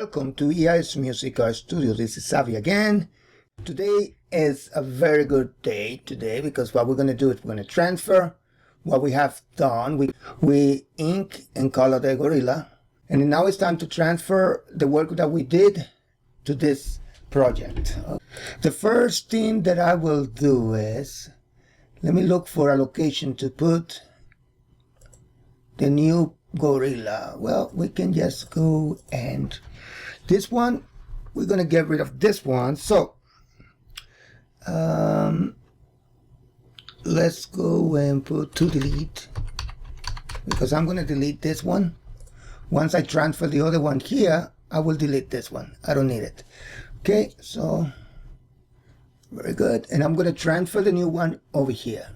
Welcome to EIS Music Art Studio. This is Xavi again. Today is a very good day today because what we're going to do is we're going to transfer what we have done. We ink and color the gorilla, and now it's time to transfer the work that we did to this project. The first thing that I will do is let me look for a location to put the new gorilla. Well, we can just go and this one, we're going to get rid of this one. So let's go and put to delete, because I'm going to delete this one. Once I transfer the other one here, I will delete this one. I don't need it. Okay, so very good. And I'm going to transfer the new one over here.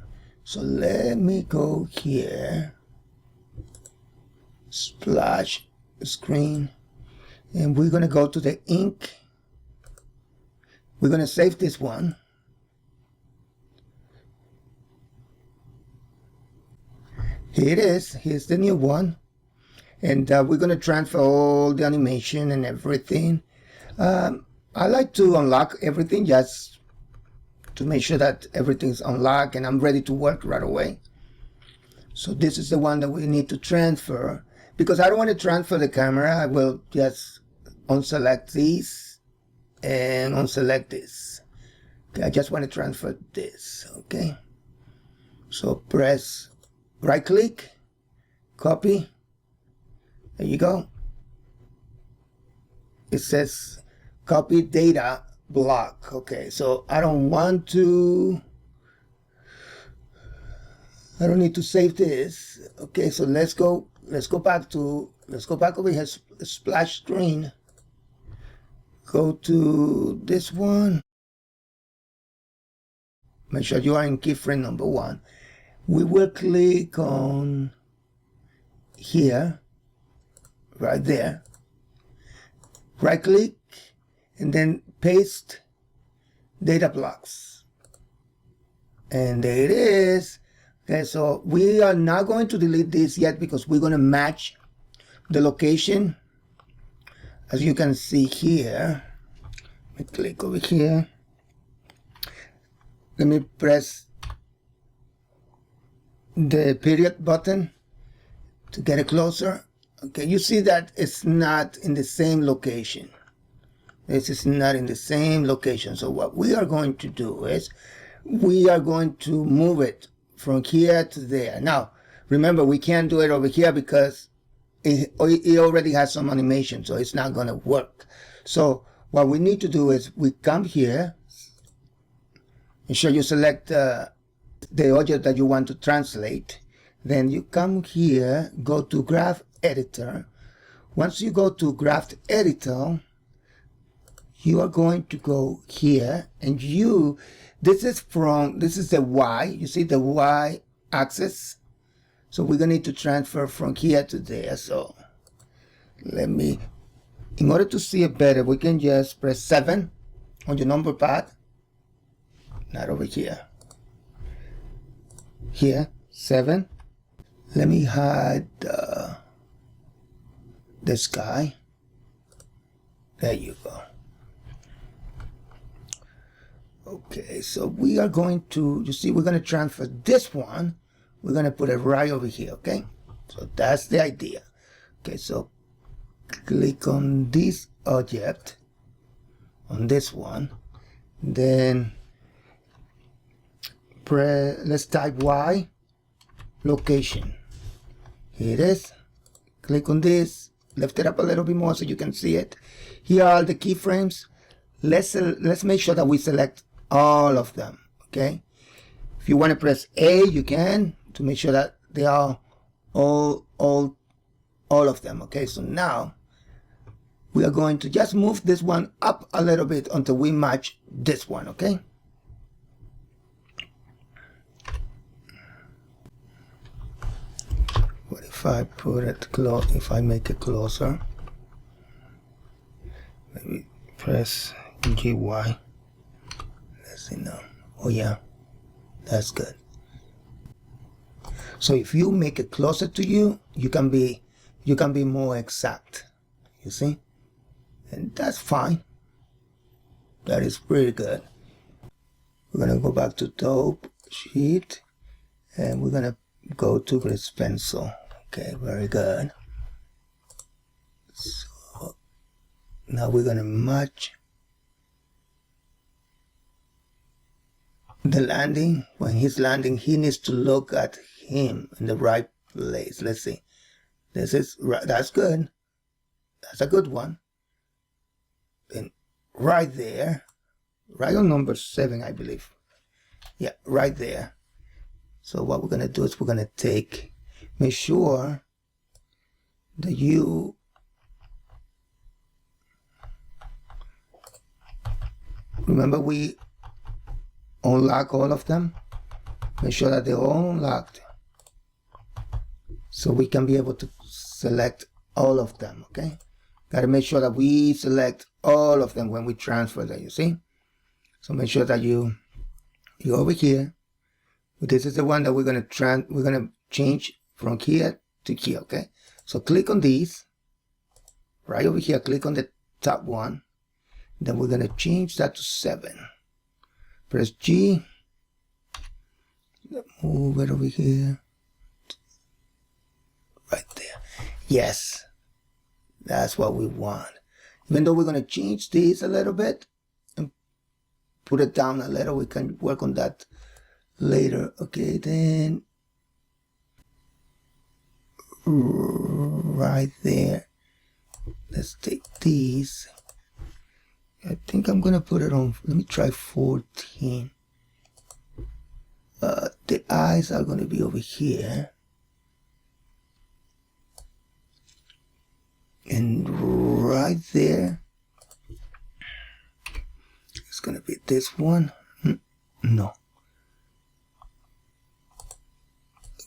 So let me go here, splash screen, and we're going to go to the ink. We're going to save this one. Here it is. Here's the new one. And we're going to transfer all the animation and everything. I like to unlock everything just to make sure that everything's unlocked and I'm ready to work right away. So this is the one that we need to transfer. Because I don't want to transfer the camera, I will just unselect these and unselect this. Okay, I just want to transfer this. Okay, so press right click, copy. There you go. It says copy data block. Okay, so I don't need to save this. Okay, so let's go back over here, splash screen. Go to this one. Make sure you are in keyframe number 1. We will click on here, right there. Right click and then paste data blocks. And there it is. Okay, so we are not going to delete this yet because we're going to match the location. As you can see here, let me click over here. Let me press the period button to get it closer. Okay, you see that it's not in the same location. This is not in the same location. So what we are going to do is we are going to move it from here to there. Now, remember, we can't do it over here because it already has some animation, so it's not going to work. So what we need to do is we come here, and sure you select the object that you want to translate. Then you come here, go to Graph Editor. Once you go to Graph Editor, you are going to go here, and this is the Y. You see the Y axis. So we're going to need to transfer from here to there. So in order to see it better, we can just press 7 on your number pad. Not over here. Here, 7. Let me hide the sky. There you go. Okay, so we are going to, you see, we're going to transfer this one. We're going to put it right over here, okay? So that's the idea. Okay, so click on this object, on this one. Then let's type Y, location. Here it is. Click on this, lift it up a little bit more so you can see it. Here are the keyframes. Let's make sure that we select all of them, okay? If you want to press A, you can, to make sure that they are all of them. Okay, so now we are going to just move this one up a little bit until we match this one. Okay, what if I put it close? If I make it closer, maybe press GY. Let's see now. Oh yeah, that's good. So if you make it closer to you, you can be more exact. You see? And that's fine. That is pretty good. We're gonna go back to top sheet, and we're gonna go to grease pencil. Okay, very good. So now we're gonna match the landing. When he's landing, he needs to look at him in the right place. Let's see. That's good. That's a good one. And right there, right on number 7, I believe. Yeah, right there. So what we're gonna do is we're gonna make sure that you remember we unlock all of them. Make sure that they're all unlocked, so we can be able to select all of them. Okay, got to make sure that we select all of them when we transfer them. You see, so make sure that you're over here. This is the one that we're gonna change from here to here. Okay, so click on these right over here. Click on the top one. Then we're gonna change that to 7. Press G. Move it over here. Right there. Yes, that's what we want. Even though we're gonna change these a little bit and put it down a little, we can work on that later. Okay, then right there, let's take these. I think I'm gonna put it on, let me try 14. The eyes are gonna be over here, and right there it's gonna be this one. No,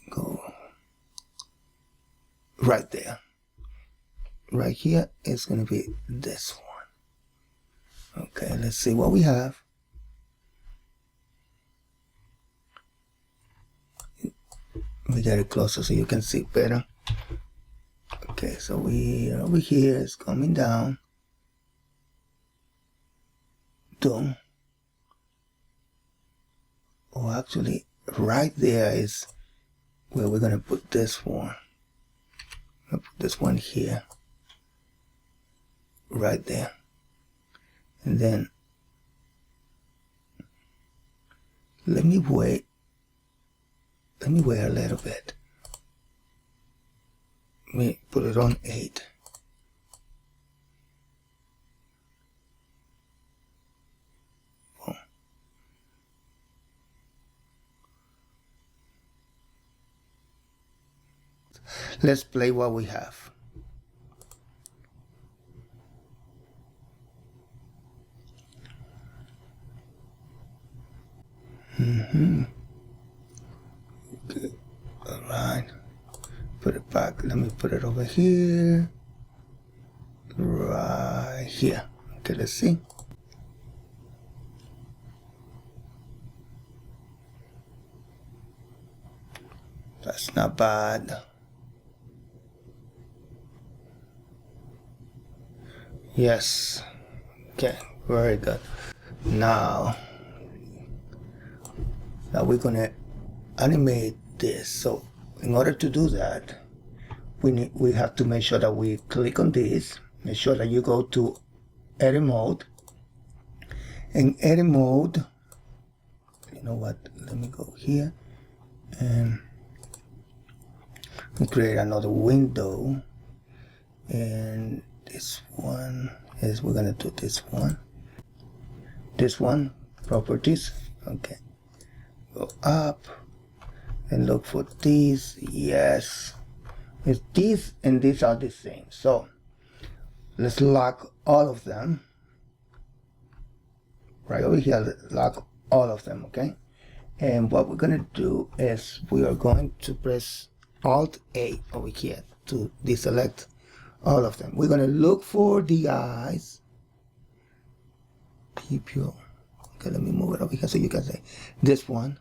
go right there. Right here it's gonna be this one. Okay, let's see what we have. Let me get it closer so you can see better. Okay, so we are over here, it's coming down. Boom. Oh, actually, right there is where we're gonna put this one. I'll put this one here. Right there. And then let me wait a little bit. Let me put it on 8. Boom. Let's play what we have. Okay, all right. Put it back. Let me put it over here. Right here. Okay, let's see. That's not bad. Yes. Okay, very good. Now we're gonna animate this. So in order to do that, we have to make sure that we click on this. Make sure that you go to edit mode. In edit mode, you know what? Let me go here and we create another window. And this one is, we're gonna do this one. This one, properties. Okay. Go up and look for these. Yes, it's these and these are the same. So let's lock all of them. Right over here, lock all of them. Okay, and what we're gonna do is we are going to press Alt A over here to deselect all of them. We're gonna look for the eyes. Pupil. Okay, let me move it over here so you can see this one.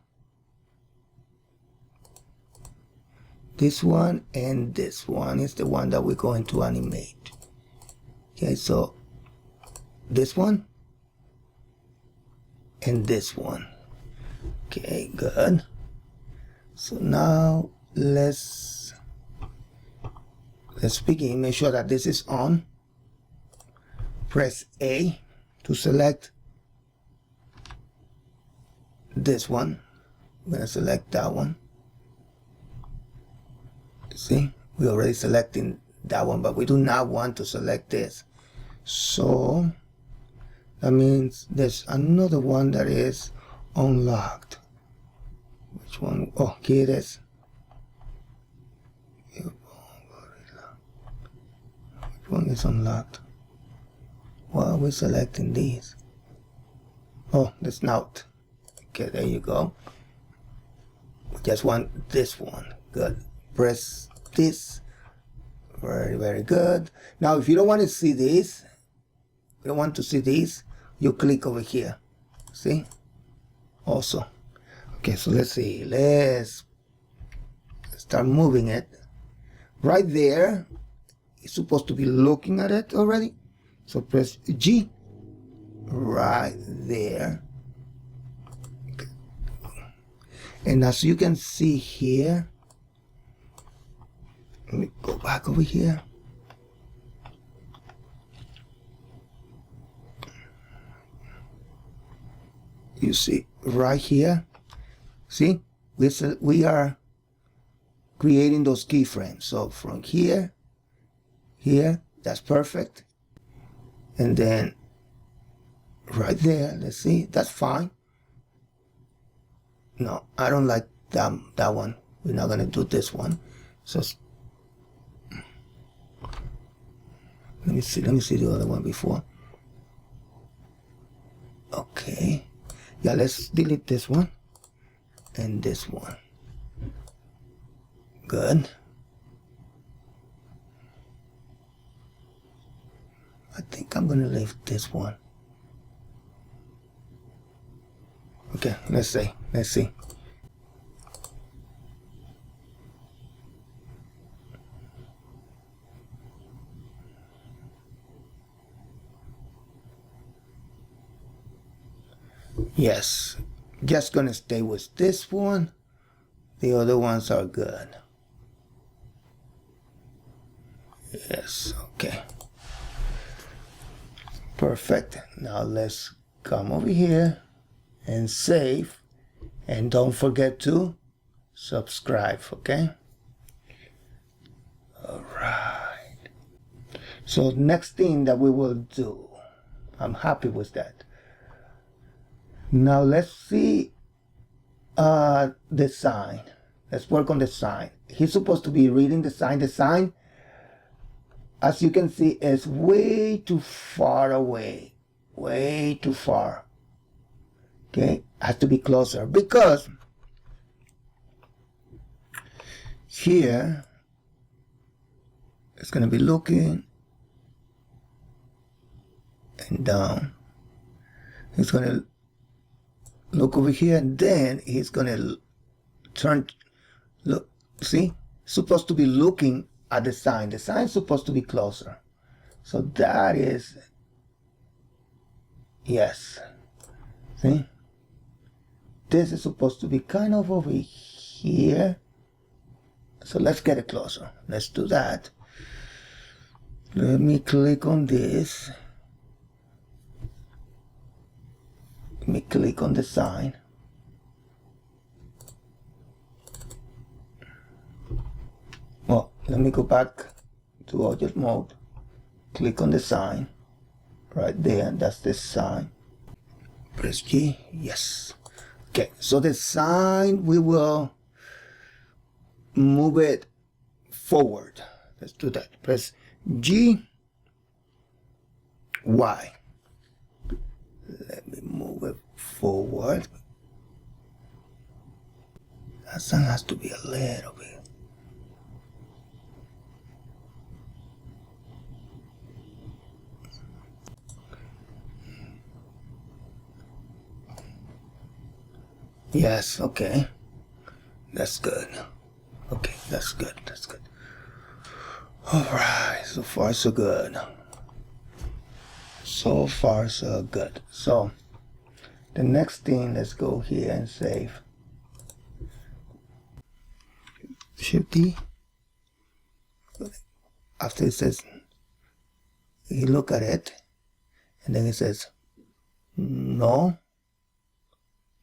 This one and this one is the one that we're going to animate. Okay, so this one and this one. Okay, good. So now let's begin. Make sure that this is on. Press A to select this one. I'm gonna select that one. See, we're already selecting that one, but we do not want to select this. So that means there's another one that is unlocked. Which one? Oh, here it is. Which one is unlocked? Why are we selecting these? Oh, the snout. Okay, there you go. We just want this one. Good. Press this. Very, very good. Now, if you don't want to see this, you don't want to see this, you click over here. See? Also. Okay, so let's see. Let's start moving it. Right there, it's supposed to be looking at it already. So press G. Right there. Okay. And as you can see here, let me go back over here. You see right here, see, we are creating those keyframes. So from here, that's perfect. And then right there, let's see, that's fine. No, I don't like that one. We're not gonna do this one. So let me see the other one before. Okay. Yeah, let's delete this one and this one. Good. I think I'm gonna leave this one. Okay, let's see. Yes, just gonna stay with this one. The other ones are good. Yes, okay. Perfect. Now let's come over here and save. And don't forget to subscribe, okay? All right. So next thing that we will do, I'm happy with that. Now let's see the sign. Let's work on the sign. He's supposed to be reading the sign. The sign, as you can see, is way too far away. Way too far. Okay, has to be closer because here it's going to be looking and down. It's going to look over here, and then he's gonna turn. Look, see, supposed to be looking at the sign. The sign's supposed to be closer. So that is, yes. See, this is supposed to be kind of over here. So let's get it closer. Let's do that. Let me click on this. Let me click on the sign. Well, let me go back to object mode. Click on the sign. Right there, that's the sign. Press G, yes. Okay, so the sign, we will move it forward. Let's do that. Press G, Y. Let me move it forward. That sign has to be a little bit. Yes, okay. That's good. Okay, that's good. That's good. All right, so far so good. So far so good. So the next thing, let's go here and save. Shift D. After it says, you look at it, and then it says no.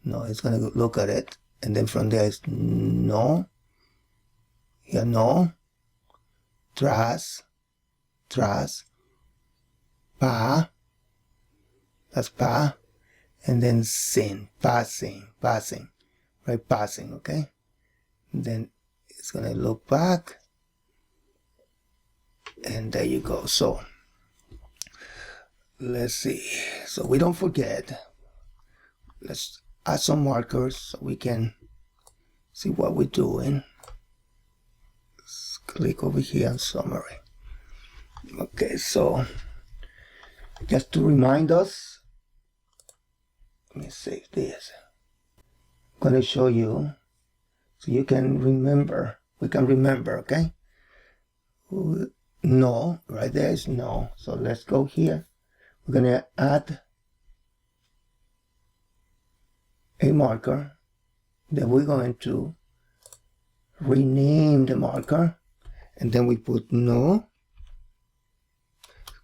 No, it's gonna look at it, and then from there is no. Yeah, no. Tras, pa. That's pa, and then sin, passing, right? Passing, okay. And then it's gonna look back, and there you go. So let's see, so we don't forget, let's add some markers so we can see what we're doing. Let's click over here on summary. Okay, so just to remind us, let me save this. I'm going to show you so you can remember, we can remember, okay? No, right there is no. So let's go here. We're going to add a marker. Then we're going to rename the marker. And then we put no.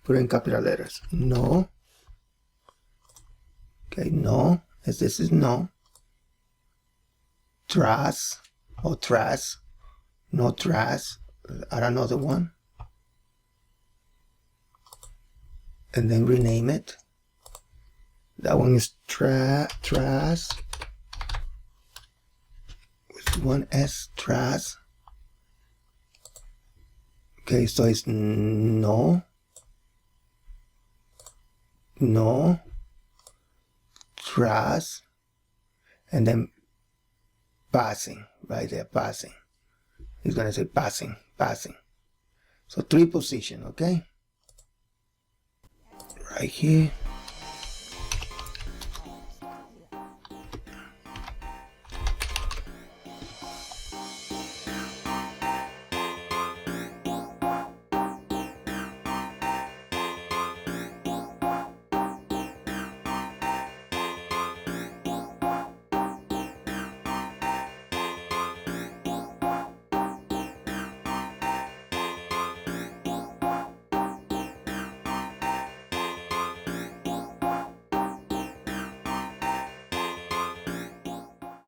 Put in capital letters. No. Okay, no. As this is no. Tras or tras. No tras. Add another one. And then rename it. That one is tras with one S, tras. Okay, so it's no, tras, and then passing, right there, passing. He's gonna say passing. So 3 position, okay? Right here.